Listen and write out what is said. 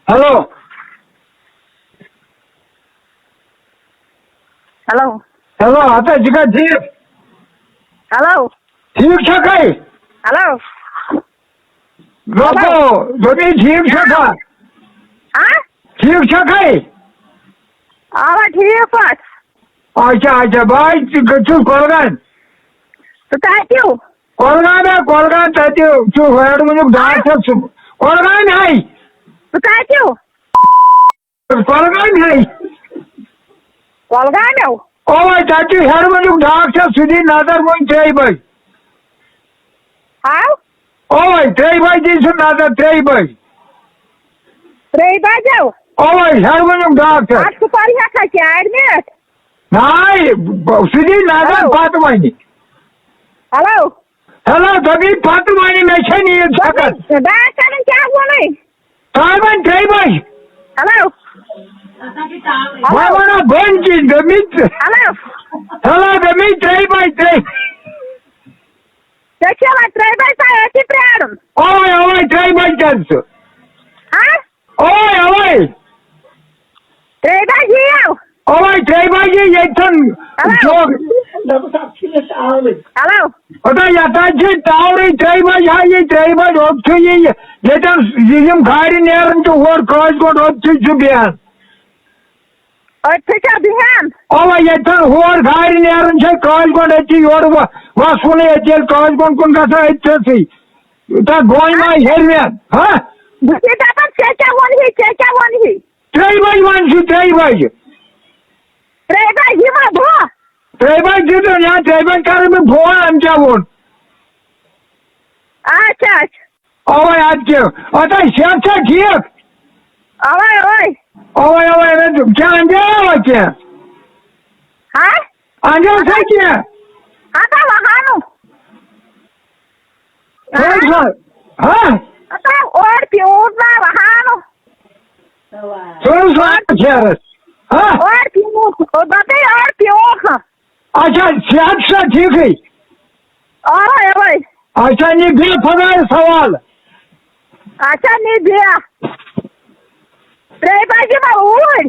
Hello hello hello आता जिका ठीक हेलो ठीक છે કઈ हेलो લોકો બધી ठीक છે કા हाँ ठीक છે કઈ आवा ठीक पास अच्छा अच्छा भाई શું કોલગાન तो क्या क्यों કોલગાન થતી શું હેડ મને દાંત છે કોલગાન હાઈ तो क्या क्यों કોલગાન હાઈ कोलगा में हो ઓ ભાઈ ચાચી હેડ મને દાંત છે સુધી નાદર મોઈ થઈ ભાઈ हाँ ઓ ભાઈ થઈ ભાઈ જી શું નાદર થઈ ભાઈ रही बात जाओ ઓ ભાઈ હેડ મને દાંત છે आज सुपारी है खा के एडमिट નાઈ સુધી નાદર Hello. ફાતમાની हेलो હેલો દબી ફાતમાની મેશે ની સકત बात करने क्या हुआ नहीं કામન થઈ ભાઈ हेलो મારા બંજી દમિત हेलो હેલો દમિત થઈ ભાઈ થઈ देखिए मत रही बात है ऐसी प्यार ઓય ઓય થઈ ભાઈ ચાન્સ हाँ ઓય ઓય रही बात जी आओ ઓય થઈ ભાઈ જી યથન Hello. हेलो ઓતા યતાજી તાવરી થઈ ભાઈ હાઈ થઈ ભાઈ ઓછું યતન જીજમ ગાડી નેરન તો ઓર ક્રોસ કોડ ઓછું જુબિયાન और फिर बिहान ઓય યતન ઓર ગાડી નેરન છે ક્રોસ કોડ હતી ઓર વાસુને હતી ક્રોસ કોડ કોણ કાસા હતી તા ગોઈ માં હેરમ્યા હા दूसरी दादा क्या वन ही થઈ ભાઈ વાંચું થઈ ભાઈ रही बात जी मां भो થઈ ભાઈ જીધું યા થઈ ભાઈ કરે મેં ફોન આમच्या બોલ अच्छा ઓય આજ કે ઓતા શેર છે ઠીક ओए ओए ઓય ઓય રે ક્યાં અંજે આવે છે हाँ અંજે છે કે हाँ तो वहाँ नो હા तो और प्योर ना वहाँ नो થોડું સ્વાદ છે હા और प्योर और बताए और प्योर અચ્છા શેર છે ઠીક है ओए ओए अच्छा नहीं भी फगाए सवाल अच्छा नहीं दिया रही बात जी मां ओए